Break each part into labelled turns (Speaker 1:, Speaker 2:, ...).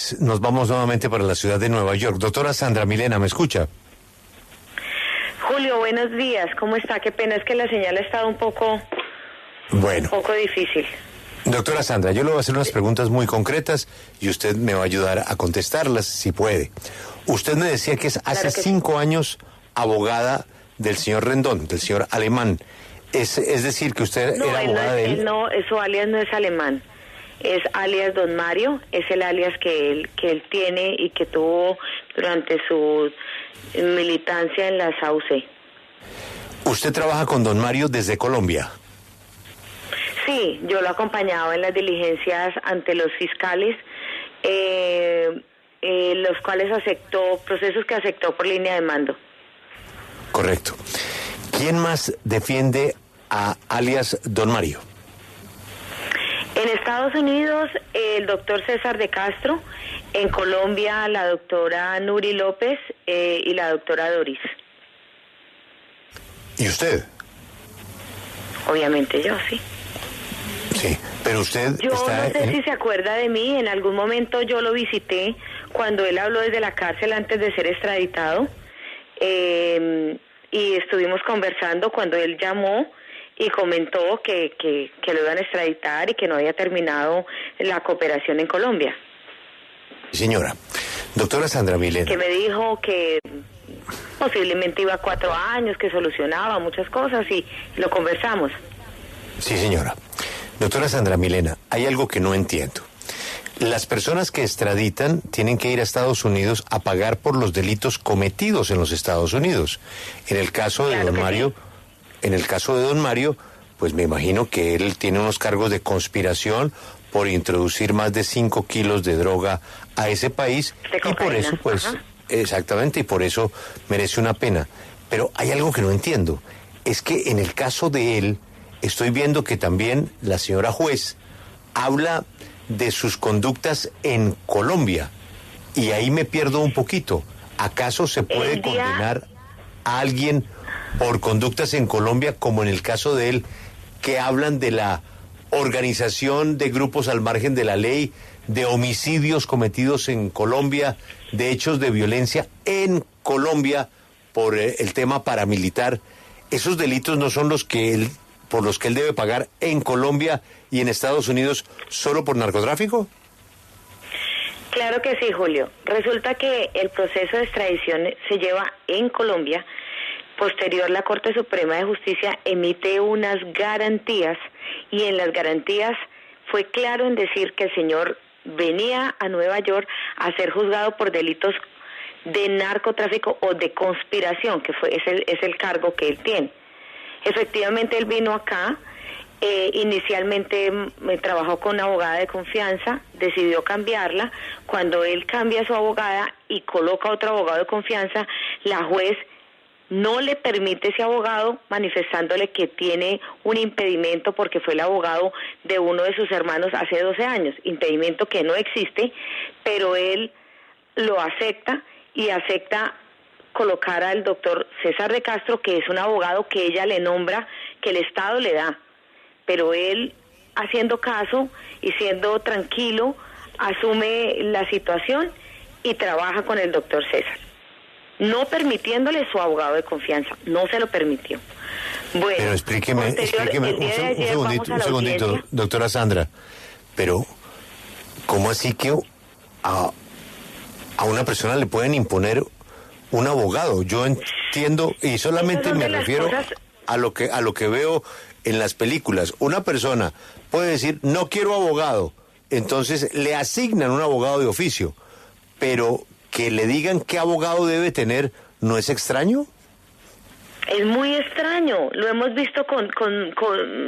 Speaker 1: pues nos vamos nuevamente para la ciudad de Nueva York. Doctora Sandra Milena, ¿me escucha?
Speaker 2: Julio, buenos días. ¿Cómo está? Qué pena, es que la señal ha estado un poco difícil.
Speaker 1: Doctora Sandra, yo le voy a hacer unas preguntas muy concretas y usted me va a ayudar a contestarlas si puede. Usted me decía que es hace 5 años abogada del señor Rendón, del señor Alemán. Es decir, que usted era abogada de él.
Speaker 2: No, su alias no es Alemán. Es alias Don Mario, es el alias que él tiene y que tuvo durante su militancia en la SAUCE.
Speaker 1: ¿Usted trabaja con Don Mario desde Colombia?
Speaker 2: Sí, yo lo acompañaba en las diligencias ante los fiscales, los cuales procesos que aceptó por línea de mando.
Speaker 1: Correcto. ¿Quién más defiende a alias Don Mario?
Speaker 2: En Estados Unidos, el doctor César de Castro. En Colombia, la doctora Nuri López y la doctora Doris.
Speaker 1: ¿Y usted?
Speaker 2: Obviamente yo, sí.
Speaker 1: Sí, pero usted
Speaker 2: yo
Speaker 1: está...
Speaker 2: no sé si se acuerda de mí, en algún momento yo lo visité cuando él habló desde la cárcel antes de ser extraditado, y estuvimos conversando cuando él llamó y comentó que lo iban a extraditar y que no había terminado la cooperación en Colombia.
Speaker 1: Señora, doctora Sandra Milena.
Speaker 2: Que me dijo que posiblemente iba 4 años, que solucionaba muchas cosas y lo conversamos.
Speaker 1: Sí, señora. Doctora Sandra Milena, hay algo que no entiendo. Las personas que extraditan tienen que ir a Estados Unidos a pagar por los delitos cometidos en los Estados Unidos. En el caso de Don Mario, pues me imagino que él tiene unos cargos de conspiración por introducir más de 5 kilos de droga a ese país y por eso, pues, exactamente, y por eso merece una pena. Pero hay algo que no entiendo, es que en el caso de él, estoy viendo que también la señora juez habla de sus conductas en Colombia, y ahí me pierdo un poquito. ¿Acaso se puede condenar a alguien por conductas en Colombia, como en el caso de él, que hablan de la organización de grupos al margen de la ley, de homicidios cometidos en Colombia, de hechos de violencia en Colombia por el tema paramilitar? ¿Esos delitos no son por los que él debe pagar en Colombia y en Estados Unidos solo por narcotráfico?
Speaker 2: Claro que sí, Julio. Resulta que el proceso de extradición se lleva en Colombia. Posterior, la Corte Suprema de Justicia emite unas garantías y en las garantías fue claro en decir que el señor venía a Nueva York a ser juzgado por delitos de narcotráfico o de conspiración, que es el cargo que él tiene. Efectivamente, él vino acá, inicialmente me trabajó con una abogada de confianza, decidió cambiarla. Cuando él cambia a su abogada y coloca a otro abogado de confianza, la juez no le permite ese abogado, manifestándole que tiene un impedimento porque fue el abogado de uno de sus hermanos hace 12 años, impedimento que no existe, pero él lo acepta y acepta colocar al doctor César de Castro, que es un abogado que ella le nombra, que el Estado le da, pero él, haciendo caso y siendo tranquilo, asume la situación y trabaja con el doctor César, no permitiéndole su abogado de confianza, no se lo permitió. Bueno,
Speaker 1: pero explíqueme un segundito, doctora Sandra, pero ¿cómo así que a una persona le pueden imponer un abogado? Yo entiendo, y solamente me refiero a lo que veo en las películas. Una persona puede decir, no quiero abogado, entonces le asignan un abogado de oficio, pero que le digan qué abogado debe tener, ¿no es extraño?
Speaker 2: Es muy extraño, lo hemos visto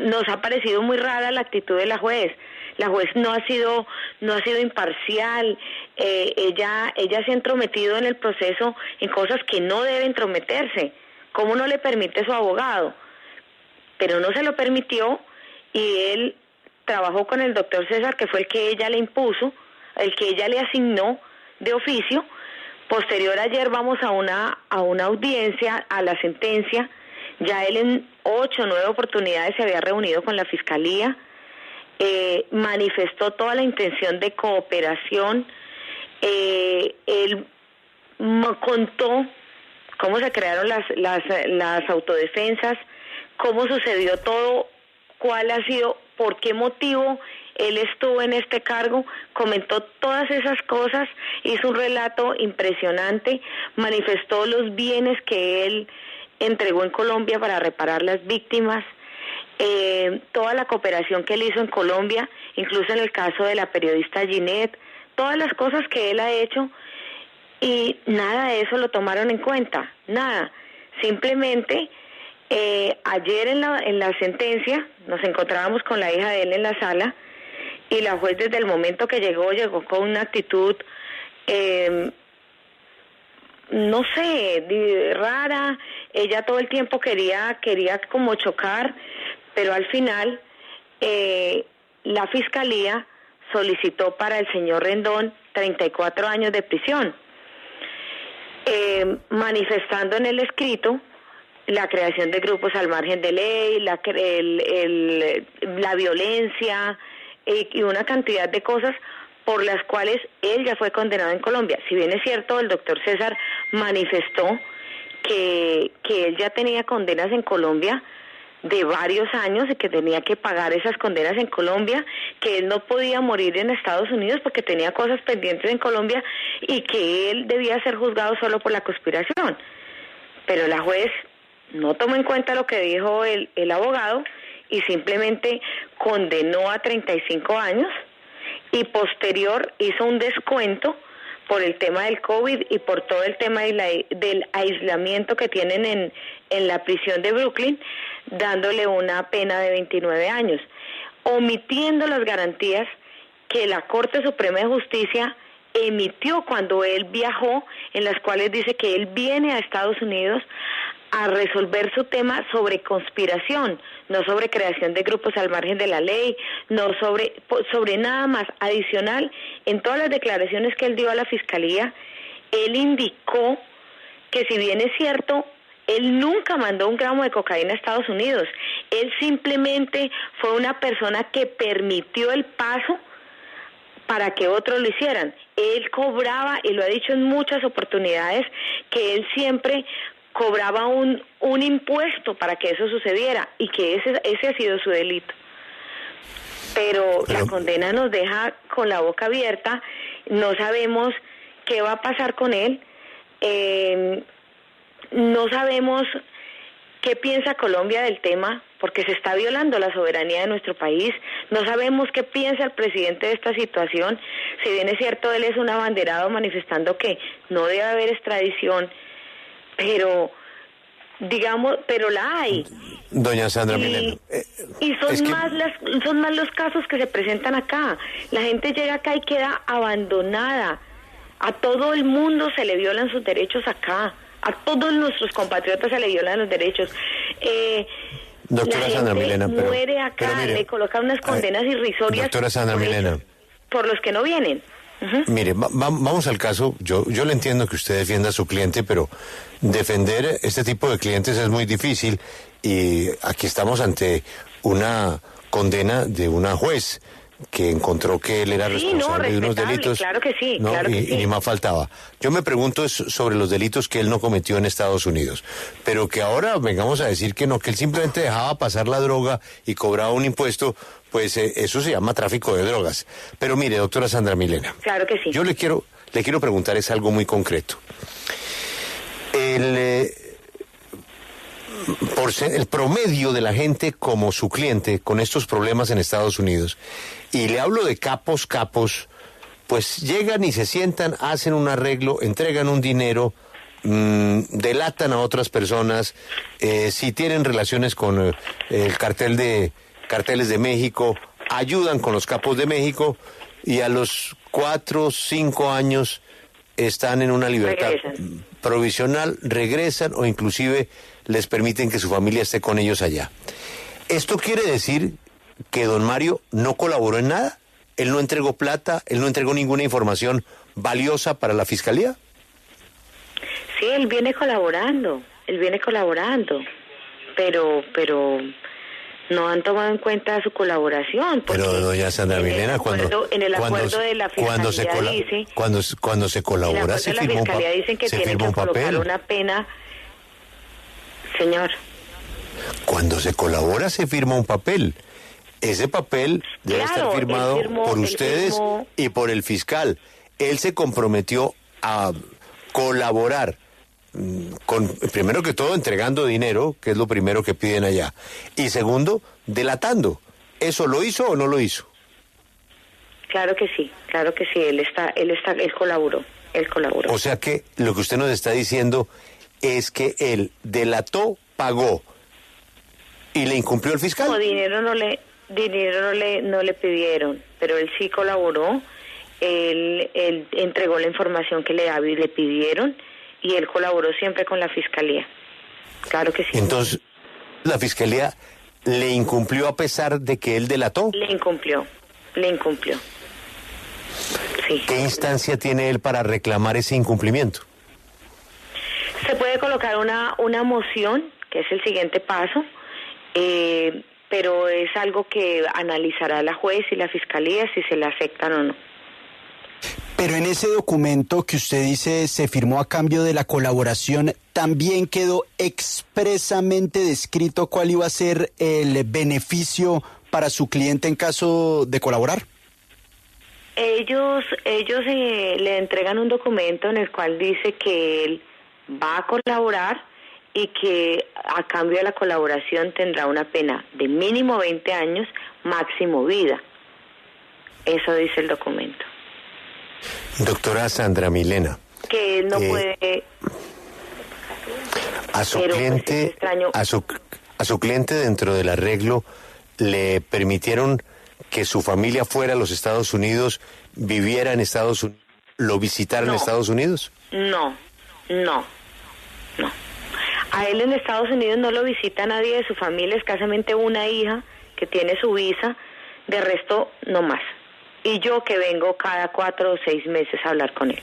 Speaker 2: nos ha parecido muy rara la actitud de la juez. La juez no ha sido imparcial, ella se ha entrometido en el proceso en cosas que no debe entrometerse. ¿Cómo no le permite su abogado? Pero no se lo permitió y él trabajó con el doctor César, que fue el que ella le impuso, el que ella le asignó de oficio. Posterior, ayer vamos a una audiencia, a la sentencia. Ya él en 8 o 9 oportunidades se había reunido con la Fiscalía, manifestó toda la intención de cooperación, Él contó cómo se crearon las autodefensas, cómo sucedió todo, cuál ha sido, por qué motivo él estuvo en este cargo, comentó todas esas cosas, hizo un relato impresionante, manifestó los bienes que él entregó en Colombia para reparar las víctimas, toda la cooperación que él hizo en Colombia, incluso en el caso de la periodista Ginette, todas las cosas que él ha hecho, y nada de eso lo tomaron en cuenta, nada. Simplemente ayer en la sentencia nos encontrábamos con la hija de él en la sala, y la juez desde el momento que llegó con una actitud no sé, rara. Ella todo el tiempo quería como chocar, pero al final la fiscalía solicitó para el señor Rendón 34 años de prisión, manifestando en el escrito la creación de grupos al margen de ley, la violencia y una cantidad de cosas por las cuales él ya fue condenado en Colombia. Si bien es cierto, el doctor César manifestó que él ya tenía condenas en Colombia de varios años y que tenía que pagar esas condenas en Colombia, que él no podía morir en Estados Unidos porque tenía cosas pendientes en Colombia y que él debía ser juzgado solo por la conspiración. Pero la juez no tomó en cuenta lo que dijo el abogado y simplemente condenó a 35 años y posterior hizo un descuento por el tema del COVID y por todo el tema del aislamiento que tienen en la prisión de Brooklyn, dándole una pena de 29 años, omitiendo las garantías que la Corte Suprema de Justicia emitió cuando él viajó, en las cuales dice que él viene a Estados Unidos a resolver su tema sobre conspiración, no sobre creación de grupos al margen de la ley, no sobre nada más. Adicional, en todas las declaraciones que él dio a la Fiscalía, él indicó que si bien es cierto, él nunca mandó un gramo de cocaína a Estados Unidos, él simplemente fue una persona que permitió el paso para que otros lo hicieran. Él cobraba, y lo ha dicho en muchas oportunidades, que él siempre cobraba un impuesto para que eso sucediera y que ese ha sido su delito. Pero la condena nos deja con la boca abierta, no sabemos qué va a pasar con él, no sabemos qué piensa Colombia del tema, porque se está violando la soberanía de nuestro país, no sabemos qué piensa el presidente de esta situación. Si bien es cierto, él es un abanderado manifestando que no debe haber extradición, pero digamos, pero la hay.
Speaker 1: Doña Sandra Milena.
Speaker 2: Y son más los casos que se presentan acá. La gente llega acá y queda abandonada. A todo el mundo se le violan sus derechos acá. A todos nuestros compatriotas se le violan los derechos.
Speaker 1: Doctora Sandra Milena,
Speaker 2: muere acá, pero mire, le colocan unas condenas irrisorias.
Speaker 1: Doctora Sandra Milena,
Speaker 2: por los que no vienen.
Speaker 1: Mire, vamos al caso. Yo le entiendo que usted defienda a su cliente, pero defender este tipo de clientes es muy difícil y aquí estamos ante una condena de una juez que encontró que él era responsable de unos delitos.
Speaker 2: Claro que sí,
Speaker 1: ¿no?
Speaker 2: Claro que sí.
Speaker 1: Y ni más faltaba. Yo me pregunto sobre los delitos que él no cometió en Estados Unidos, pero que ahora vengamos a decir que no, que él simplemente dejaba pasar la droga y cobraba un impuesto, pues eso se llama tráfico de drogas. Pero mire, doctora Sandra Milena.
Speaker 2: Claro que sí.
Speaker 1: Yo le quiero preguntar es algo muy concreto. El promedio de la gente como su cliente con estos problemas en Estados Unidos, y le hablo de capos, pues llegan y se sientan, hacen un arreglo, entregan un dinero, delatan a otras personas, si tienen relaciones con el carteles de México, ayudan con los capos de México y a los 4 o 5 años están en una libertad provisional, regresan o inclusive les permiten que su familia esté con ellos allá. ¿Esto quiere decir que don Mario no colaboró en nada? ¿Él no entregó plata? ¿Él no entregó ninguna información valiosa para la Fiscalía?
Speaker 2: Sí, él viene colaborando, pero No han tomado en cuenta su colaboración.
Speaker 1: Pero doña Sandra Milena,
Speaker 2: en el acuerdo de la fiscalía dice,
Speaker 1: cuando se colabora se firma un papel.
Speaker 2: Dicen que tienen que colocar una pena, señor.
Speaker 1: Cuando se colabora se firma un papel. Ese papel debe estar firmado por ustedes y por el fiscal. Él se comprometió a colaborar, primero que todo entregando dinero, que es lo primero que piden allá, y segundo, delatando. ¿Eso lo hizo o no lo hizo?
Speaker 2: Claro que sí, él colaboró.
Speaker 1: O sea que lo que usted nos está diciendo es que él delató, pagó y le incumplió el fiscal.
Speaker 2: No, dinero no le pidieron, pero él sí colaboró. Él entregó la información que le pidieron y él colaboró siempre con la fiscalía. Claro que sí.
Speaker 1: Entonces, ¿la fiscalía le incumplió a pesar de que él delató?
Speaker 2: Le incumplió. Sí.
Speaker 1: ¿Qué instancia tiene él para reclamar ese incumplimiento?
Speaker 2: Se puede colocar una moción, que es el siguiente paso, pero es algo que analizará la juez y la fiscalía si se le aceptan o no.
Speaker 3: Pero en ese documento que usted dice se firmó a cambio de la colaboración, ¿también quedó expresamente descrito cuál iba a ser el beneficio para su cliente en caso de colaborar?
Speaker 2: Ellos le entregan un documento en el cual dice que él va a colaborar y que a cambio de la colaboración tendrá una pena de mínimo 20 años, máximo vida. Eso dice el documento.
Speaker 1: Doctora Sandra Milena.
Speaker 2: Que él no puede...
Speaker 1: A su cliente, a su cliente dentro del arreglo le permitieron que su familia fuera a los Estados Unidos, viviera en Estados Unidos, lo visitara en Estados Unidos.
Speaker 2: No. A él en Estados Unidos no lo visita nadie de su familia, escasamente una hija que tiene su visa, de resto no más. Y yo que vengo cada 4 o 6 meses a hablar con él.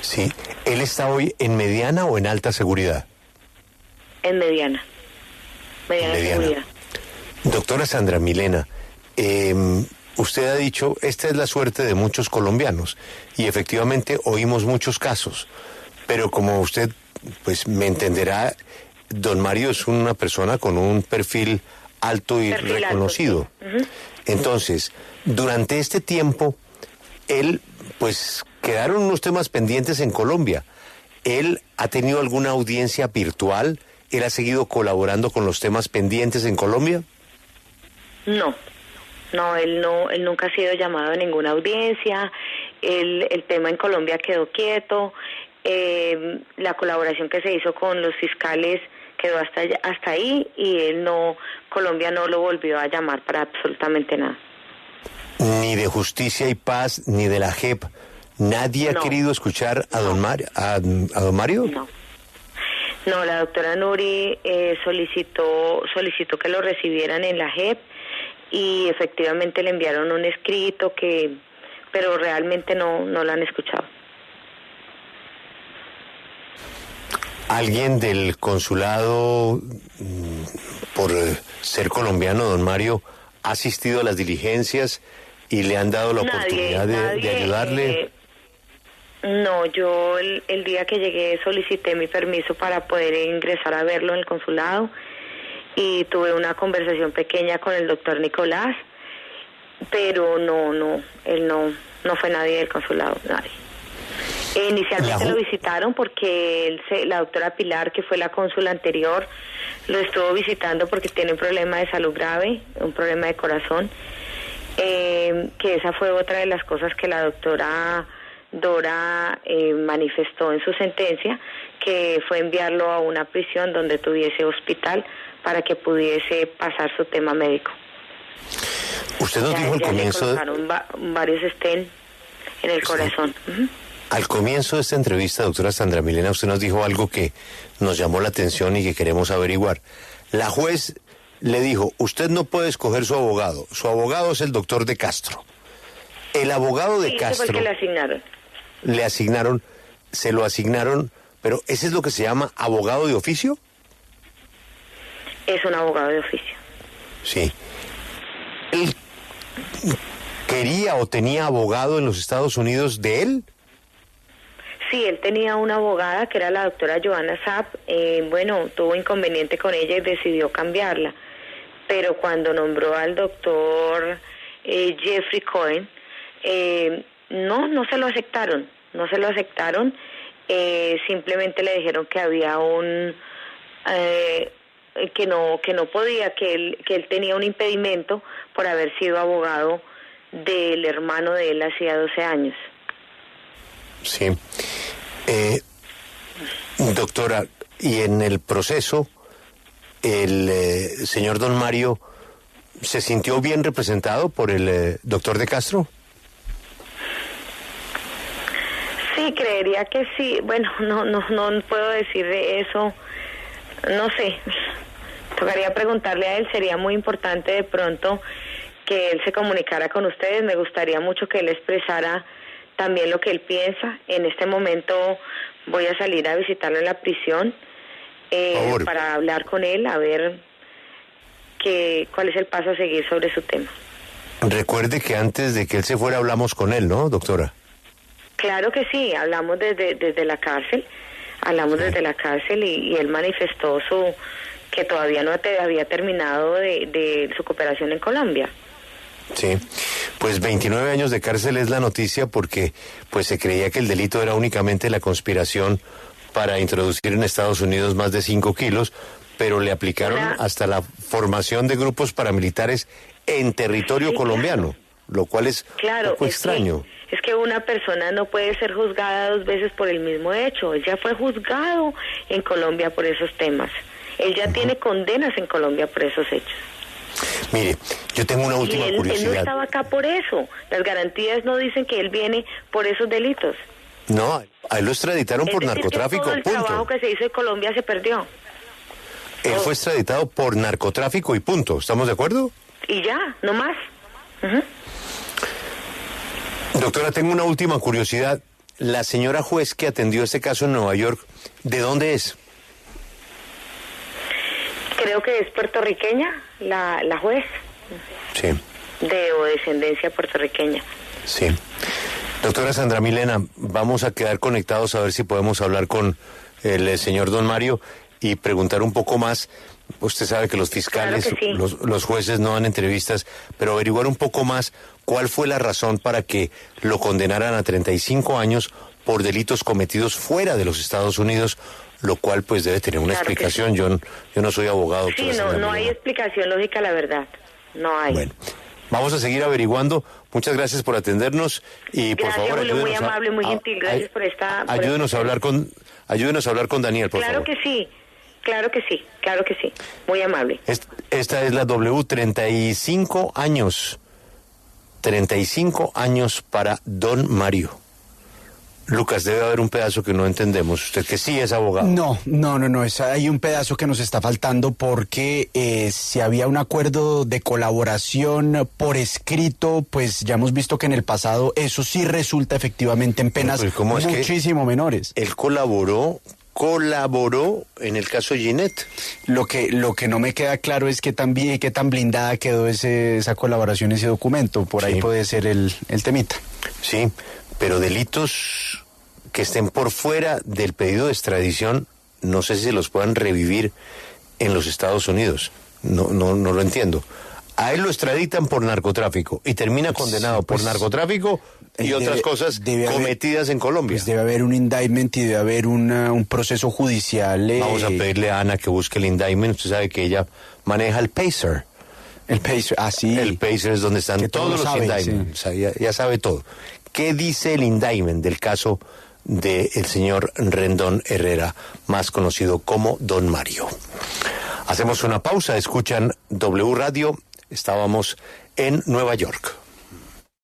Speaker 1: Sí, ¿él está hoy en mediana o en alta seguridad?
Speaker 2: En mediana. Mediana seguridad.
Speaker 1: Doctora Sandra Milena, usted ha dicho, esta es la suerte de muchos colombianos, y efectivamente oímos muchos casos, pero como usted pues me entenderá, don Mario es una persona con un perfil alto y reconocido.
Speaker 2: Alto, sí.
Speaker 1: Entonces, durante este tiempo, él, pues, quedaron unos temas pendientes en Colombia. ¿Él ha tenido alguna audiencia virtual? ¿Él ha seguido colaborando con los temas pendientes en Colombia?
Speaker 2: No, él nunca ha sido llamado a ninguna audiencia. El tema en Colombia quedó quieto. La colaboración que se hizo con los fiscales quedó hasta ahí, y Colombia no lo volvió a llamar para absolutamente nada.
Speaker 1: Ni de Justicia y Paz, ni de la JEP, ¿nadie ha querido escuchar a don Mario?
Speaker 2: No, la doctora Nuri solicitó que lo recibieran en la JEP, y efectivamente le enviaron un escrito pero realmente no lo han escuchado.
Speaker 1: ¿Alguien del consulado, por ser colombiano, don Mario, ha asistido a las diligencias y le han dado la oportunidad de ayudarle?
Speaker 2: No, yo el día que llegué solicité mi permiso para poder ingresar a verlo en el consulado, y tuve una conversación pequeña con el doctor Nicolás, pero él no fue nadie del consulado, nadie. Inicialmente lo visitaron porque la doctora Pilar, que fue la cónsula anterior, lo estuvo visitando porque tiene un problema de salud grave, un problema de corazón, que esa fue otra de las cosas que la doctora Dora manifestó en su sentencia, que fue enviarlo a una prisión donde tuviese hospital para que pudiese pasar su tema médico.
Speaker 1: Usted nos dijo al comienzo...
Speaker 2: Le colocaron varios estén en el corazón.
Speaker 1: Al comienzo de esta entrevista, doctora Sandra Milena, usted nos dijo algo que nos llamó la atención y que queremos averiguar. La juez le dijo, usted no puede escoger su abogado es el doctor de Castro. El abogado de Castro...
Speaker 2: Ese fue el que le asignaron.
Speaker 1: Se lo asignaron, pero ¿ese es lo que se llama abogado de oficio?
Speaker 2: Es un abogado de oficio.
Speaker 1: Sí. ¿Él quería o tenía abogado en los Estados Unidos de él?
Speaker 2: Sí, él tenía una abogada que era la doctora Joanna Sapp. Bueno, tuvo inconveniente con ella y decidió cambiarla. Pero cuando nombró al doctor Jeffrey Cohen, no se lo aceptaron. No se lo aceptaron. Simplemente le dijeron que había que no podía, que él tenía un impedimento por haber sido abogado del hermano de él hacía 12 años.
Speaker 1: Sí. Doctora, y en el proceso, el señor don Mario se sintió bien representado por el doctor de Castro.
Speaker 2: Sí, creería que sí. Bueno, no puedo decir de eso. No sé. Tocaría preguntarle a él. Sería muy importante de pronto que él se comunicara con ustedes. Me gustaría mucho que él expresara también lo que él piensa. En este momento voy a salir a visitarlo en la prisión para hablar con él, a ver cuál es el paso a seguir sobre su tema.
Speaker 1: Recuerde que antes de que él se fuera hablamos con él, ¿no, doctora?
Speaker 2: Claro que sí, hablamos desde la cárcel, desde la cárcel y él manifestó que todavía no había terminado de su cooperación en Colombia.
Speaker 1: Sí, pues 29 años de cárcel es la noticia porque pues se creía que el delito era únicamente la conspiración para introducir en Estados Unidos más de 5 kilos, pero le aplicaron hasta la formación de grupos paramilitares en territorio colombiano, claro. Lo cual es un poco extraño.
Speaker 2: Es que una persona no puede ser juzgada 2 veces por el mismo hecho. Él ya fue juzgado en Colombia por esos temas. Él ya tiene condenas en Colombia por esos hechos.
Speaker 1: Mire, yo tengo una última curiosidad.
Speaker 2: Él no estaba acá por eso. Las garantías no dicen que él viene por esos delitos.
Speaker 1: No, a él lo extraditaron por narcotráfico,
Speaker 2: todo el trabajo que se hizo en Colombia se perdió.
Speaker 1: Él fue extraditado por narcotráfico y punto. ¿Estamos de acuerdo?
Speaker 2: Y ya, no más.
Speaker 1: Doctora, tengo una última curiosidad. La señora juez que atendió este caso en Nueva York, ¿de dónde es?
Speaker 2: Creo que es puertorriqueña, la juez.
Speaker 1: Sí.
Speaker 2: De descendencia puertorriqueña.
Speaker 1: Sí. Doctora Sandra Milena, vamos a quedar conectados a ver si podemos hablar con el señor don Mario y preguntar un poco más. Usted sabe que los fiscales, claro que sí. los jueces no dan entrevistas, pero averiguar un poco más cuál fue la razón para que lo condenaran a 35 años por delitos cometidos fuera de los Estados Unidos, lo cual pues debe tener una explicación. Sí. Yo no soy abogado.
Speaker 2: Sí, no hay explicación lógica, la verdad. No hay.
Speaker 1: Bueno, vamos a seguir averiguando. Muchas gracias por atendernos y por favor,
Speaker 2: Julio, muy amable, muy gentil. Gracias por esta.
Speaker 1: Ayúdenos a hablar con Daniel, por favor.
Speaker 2: Claro que sí. Muy amable.
Speaker 1: Esta es la W, 35 años. 35 años para don Mario. Lucas, debe haber un pedazo que no entendemos. Usted que sí es abogado.
Speaker 3: No. Hay un pedazo que nos está faltando porque si había un acuerdo de colaboración por escrito, pues ya hemos visto que en el pasado eso sí resulta efectivamente en penas muchísimo menores.
Speaker 1: Él colaboró en el caso Ginette.
Speaker 3: Lo que no me queda claro es qué tan blindada quedó esa colaboración, ese documento. Por ahí puede ser el temita.
Speaker 1: Sí, pero delitos que estén por fuera del pedido de extradición, no sé si se los puedan revivir en los Estados Unidos. No lo entiendo. A él lo extraditan por narcotráfico y termina condenado por narcotráfico y otras cosas cometidas en Colombia.
Speaker 3: Pues debe haber un indictment y debe haber un proceso judicial.
Speaker 1: Vamos a pedirle a Ana que busque el indictment. Usted sabe que ella maneja el PACER.
Speaker 3: El PACER, sí.
Speaker 1: El PACER es donde están todos los indictments. Sí. Ya sabe todo. ¿Qué dice el indictment del caso del señor Rendón Herrera, más conocido como Don Mario? Hacemos una pausa. Escuchan W Radio. Estábamos en Nueva York.